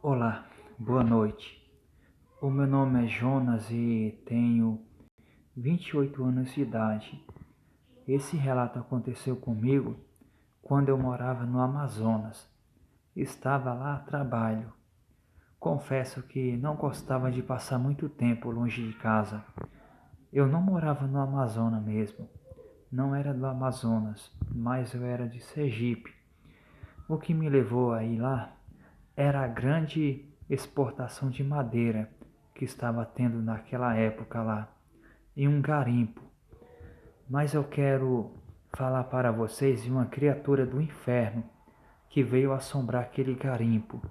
Olá, boa noite. O meu nome é Jonas e tenho 28 anos de idade. Esse relato aconteceu comigo quando eu morava no Amazonas. Estava lá a trabalho. Confesso que não gostava de passar muito tempo longe de casa. Eu não morava no Amazonas mesmo. Não era do Amazonas, mas eu era de Sergipe. O que me levou a ir lá era a grande exportação de madeira que estava tendo naquela época lá, em um garimpo. Mas eu quero falar para vocês de uma criatura do inferno que veio assombrar aquele garimpo.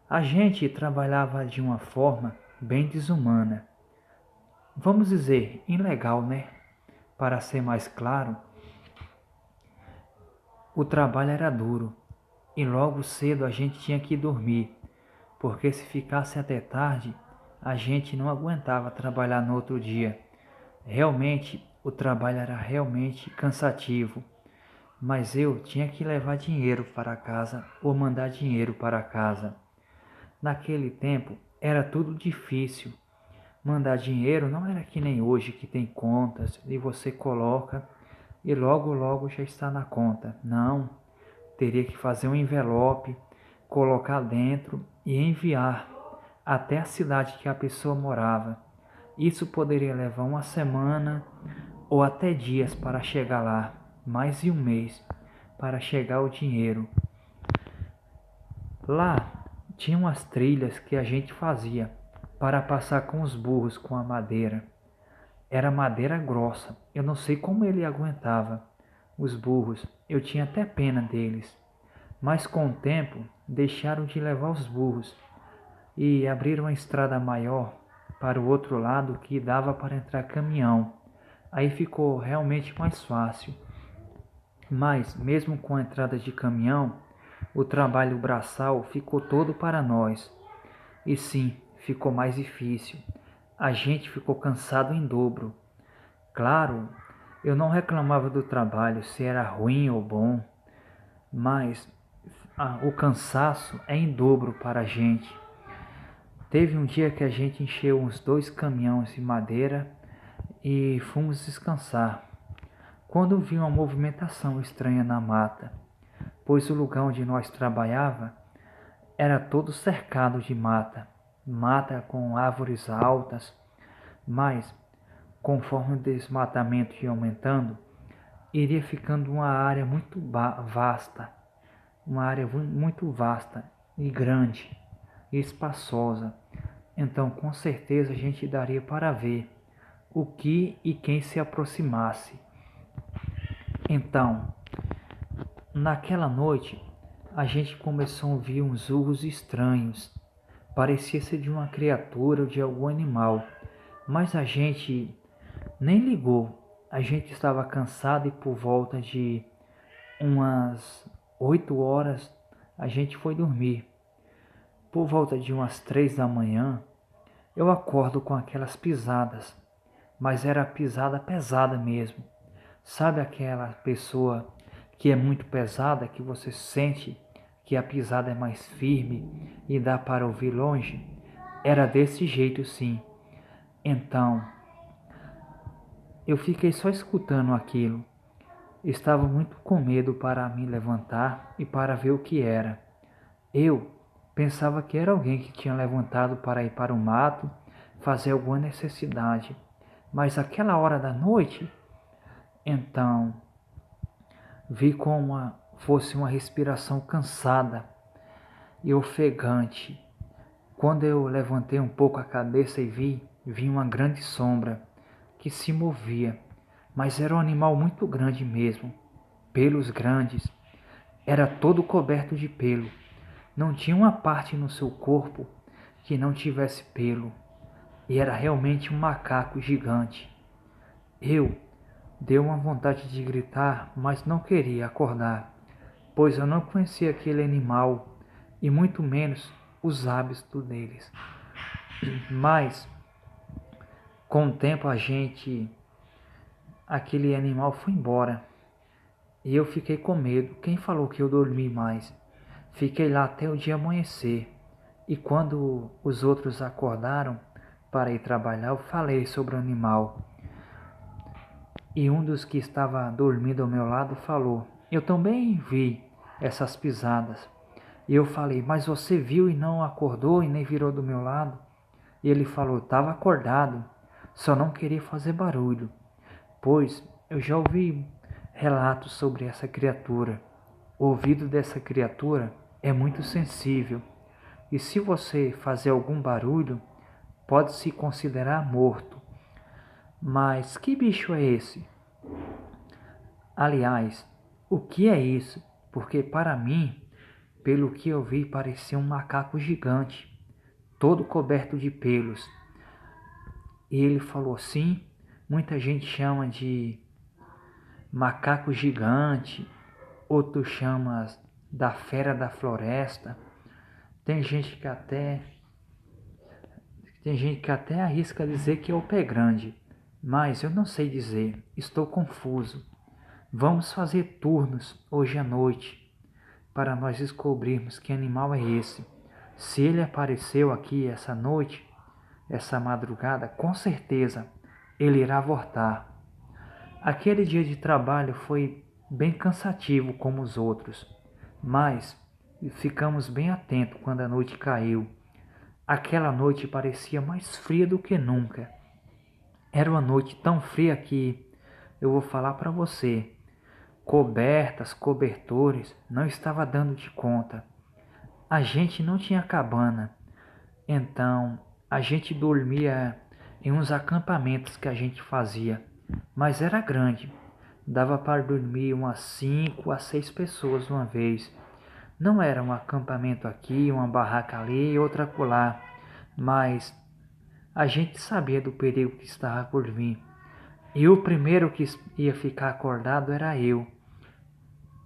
A gente trabalhava de uma forma bem desumana. Vamos dizer, ilegal, né? Para ser mais claro, o trabalho era duro e logo cedo a gente tinha que dormir, porque se ficasse até tarde, a gente não aguentava trabalhar no outro dia. Realmente, o trabalho era realmente cansativo, mas eu tinha que levar dinheiro para casa ou mandar dinheiro para casa. Naquele tempo, era tudo difícil. Mandar dinheiro não era que nem hoje que tem contas e você coloca e logo logo já está na conta. Não, teria que fazer um envelope, colocar dentro e enviar até a cidade que a pessoa morava. Isso poderia levar uma semana ou até dias para chegar lá, mais de um mês para chegar o dinheiro. Lá tinha umas trilhas que a gente fazia para passar com os burros com a madeira. Era madeira grossa, eu não sei como ele aguentava. Os burros, eu tinha até pena deles. Mas com o tempo deixaram de levar os burros e abriram a estrada maior para o outro lado que dava para entrar caminhão. Aí ficou realmente mais fácil. Mas, mesmo com a entrada de caminhão, o trabalho braçal ficou todo para nós. E sim, ficou mais difícil. A gente ficou cansado em dobro. Claro, eu não reclamava do trabalho, se era ruim ou bom, mas o cansaço é em dobro para a gente. Teve um dia que a gente encheu uns 2 caminhões de madeira e fomos descansar, quando vi uma movimentação estranha na mata, pois o lugar onde nós trabalhava era todo cercado de mata, mata com árvores altas, mas conforme o desmatamento ia aumentando, iria ficando uma área muito vasta, uma área muito vasta e grande e espaçosa. Então, com certeza a gente daria para ver o que e quem se aproximasse. Então, naquela noite, a gente começou a ouvir uns urros estranhos. Parecia ser de uma criatura ou de algum animal, mas a gente nem ligou. A gente estava cansado e por volta de umas 8 horas a gente foi dormir. Por volta de umas 3 da manhã, eu acordo com aquelas pisadas, mas era pisada pesada mesmo. Sabe aquela pessoa que é muito pesada, que você sente que a pisada é mais firme e dá para ouvir longe? Era desse jeito sim. Então, eu fiquei só escutando aquilo. Estava muito com medo para me levantar e para ver o que era. Eu pensava que era alguém que tinha levantado para ir para o mato fazer alguma necessidade. Mas aquela hora da noite, então vi como fosse uma respiração cansada e ofegante. Quando eu levantei um pouco a cabeça e vi uma grande sombra que se movia, mas era um animal muito grande mesmo, pelos grandes, era todo coberto de pelo. Não tinha uma parte no seu corpo que não tivesse pelo, e era realmente um macaco gigante. Eu dei uma vontade de gritar, mas não queria acordar, pois eu não conhecia aquele animal e muito menos os hábitos deles. Mas com o tempo aquele animal foi embora e eu fiquei com medo. Quem falou que eu dormi mais? Fiquei lá até o dia amanhecer. E quando os outros acordaram para ir trabalhar, eu falei sobre o animal. E um dos que estava dormindo ao meu lado falou: eu também vi essas pisadas. E eu falei: mas você viu e não acordou e nem virou do meu lado? E ele falou: estava acordado, só não queria fazer barulho, pois eu já ouvi relatos sobre essa criatura. O ouvido dessa criatura é muito sensível, e se você fazer algum barulho, pode se considerar morto. Mas que bicho é esse? Aliás, o que é isso? Porque para mim, pelo que eu vi, parecia um macaco gigante, todo coberto de pelos. E ele falou: sim, muita gente chama de macaco gigante, outros chamam da fera da floresta. Tem gente que até arrisca dizer que é o pé grande, mas eu não sei dizer, estou confuso. Vamos fazer turnos hoje à noite para nós descobrirmos que animal é esse. Se ele apareceu aqui essa noite, essa madrugada, com certeza ele irá voltar. Aquele dia de trabalho foi bem cansativo como os outros, mas ficamos bem atentos quando a noite caiu. Aquela noite parecia mais fria do que nunca. Era uma noite tão fria que eu vou falar para você. Cobertas, cobertores, não estava dando de conta. A gente não tinha cabana, então a gente dormia em uns acampamentos que a gente fazia, mas era grande. Dava para dormir umas 5 a 6 pessoas uma vez. Não era um acampamento aqui, uma barraca ali e outra acolá, mas a gente sabia do perigo que estava por vir. E o primeiro que ia ficar acordado era eu.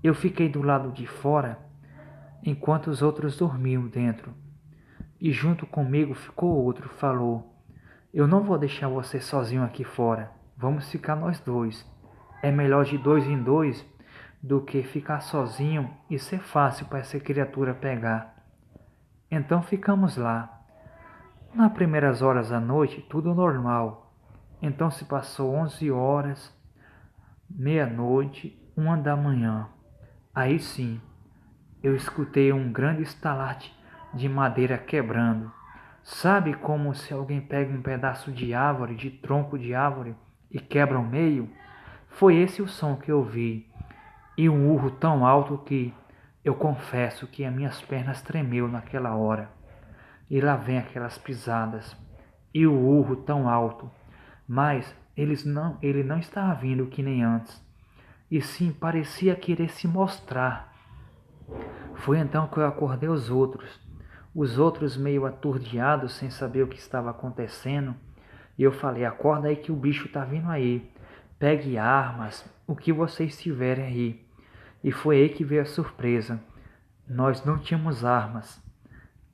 Eu fiquei do lado de fora enquanto os outros dormiam dentro. E junto comigo ficou outro, falou: eu não vou deixar você sozinho aqui fora. Vamos ficar nós dois. É melhor de dois em dois do que ficar sozinho e ser fácil para essa criatura pegar. Então ficamos lá. Nas primeiras horas da noite, tudo normal. Então se passou 11 horas, meia-noite, 1 da manhã. Aí sim, eu escutei um grande estalate de madeira quebrando. Sabe como se alguém pega um pedaço de árvore, de tronco de árvore, e quebra ao meio? Foi esse o som que eu vi. E um urro tão alto que eu confesso que as minhas pernas tremeu naquela hora. E lá vem aquelas pisadas. E o urro tão alto. Mas ele não estava vindo que nem antes. E sim parecia querer se mostrar. Foi então que eu acordei os outros. Os outros meio aturdiados, sem saber o que estava acontecendo. E eu falei: acorda aí que o bicho tá vindo aí. Pegue armas, o que vocês tiverem aí. E foi aí que veio a surpresa. Nós não tínhamos armas.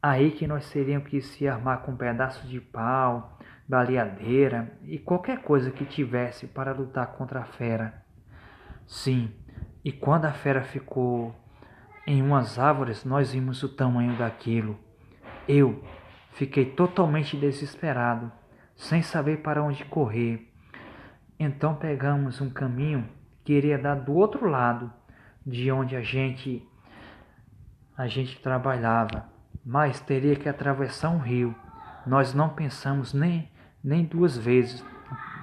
Aí que nós teríamos que se armar com um pedaço de pau, baleadeira e qualquer coisa que tivesse para lutar contra a fera. Sim, e quando a fera ficou em umas árvores, nós vimos o tamanho daquilo. Eu fiquei totalmente desesperado, sem saber para onde correr. Então pegamos um caminho que iria dar do outro lado de onde a gente trabalhava, mas teria que atravessar um rio. Nós não pensamos nem duas vezes.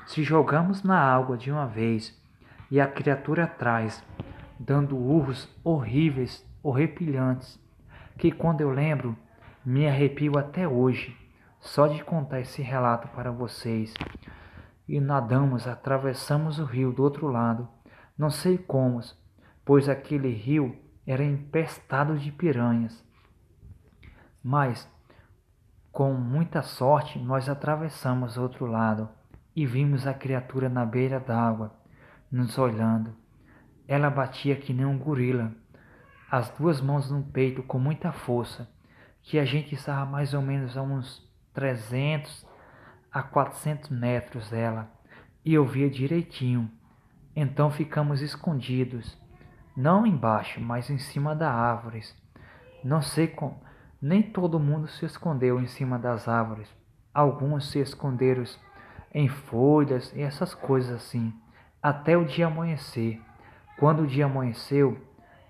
Se jogamos na água de uma vez e a criatura atrás, dando urros horríveis, horripilantes, que quando eu lembro, me arrepio até hoje, só de contar esse relato para vocês. E nadamos, atravessamos o rio do outro lado, não sei como, pois aquele rio era empestado de piranhas. Mas, com muita sorte, nós atravessamos o outro lado e vimos a criatura na beira d'água, nos olhando. Ela batia que nem um gorila, as duas mãos no peito com muita força, que a gente estava mais ou menos a uns 300 a 400 metros dela, e eu via direitinho. Então ficamos escondidos, não embaixo, mas em cima das árvores. Não sei Nem todo mundo se escondeu em cima das árvores. Alguns se esconderam em folhas e essas coisas assim, até o dia amanhecer. Quando o dia amanheceu,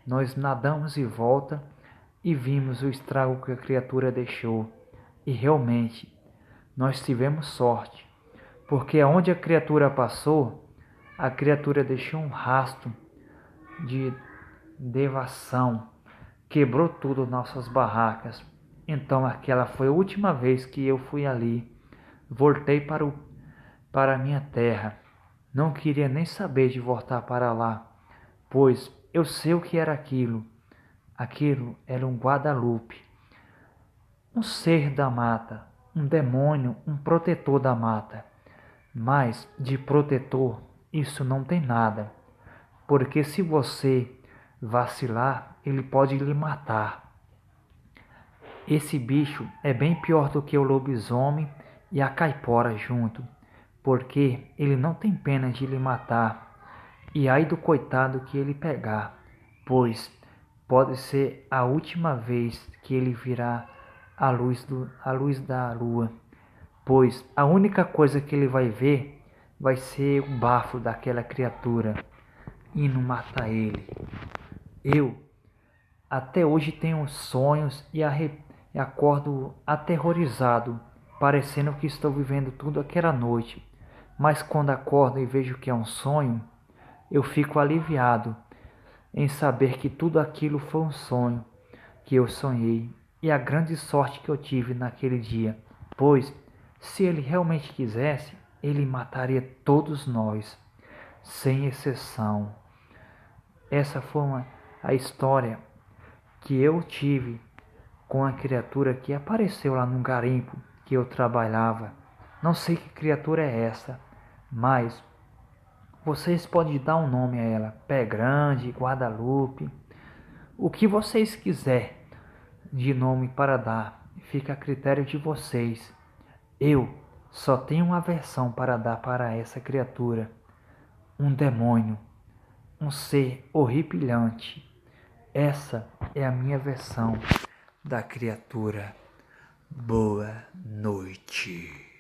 nós nadamos de volta e vimos o estrago que a criatura deixou. E realmente, nós tivemos sorte, porque aonde a criatura passou, a criatura deixou um rastro de devastação, quebrou tudo nossas barracas. Então aquela foi a última vez que eu fui ali. Voltei para a minha terra. Não queria nem saber de voltar para lá, pois eu sei o que era aquilo. Aquilo era um Guadalupe, um ser da mata, um demônio, um protetor da mata. Mas de protetor isso não tem nada, porque se você vacilar, ele pode lhe matar. Esse bicho é bem pior do que o lobisomem e a caipora junto, porque ele não tem pena de lhe matar. E ai do coitado que ele pegar, pois pode ser a última vez que ele virá a luz da lua, pois a única coisa que ele vai ver vai ser o bafo daquela criatura e não matar ele. Eu até hoje tenho sonhos e acordo aterrorizado, parecendo que estou vivendo tudo aquela noite. Mas quando acordo e vejo que é um sonho, eu fico aliviado em saber que tudo aquilo foi um sonho que eu sonhei e a grande sorte que eu tive naquele dia, pois se ele realmente quisesse, ele mataria todos nós, sem exceção. Essa foi a história que eu tive com a criatura que apareceu lá no garimpo que eu trabalhava. Não sei que criatura é essa, mas vocês podem dar um nome a ela: Pé Grande, Guadalupe, o que vocês quiserem de nome para dar, fica a critério de vocês. Eu só tenho uma versão para dar para essa criatura: um demônio, um ser horripilante. Essa é a minha versão da criatura. Boa noite.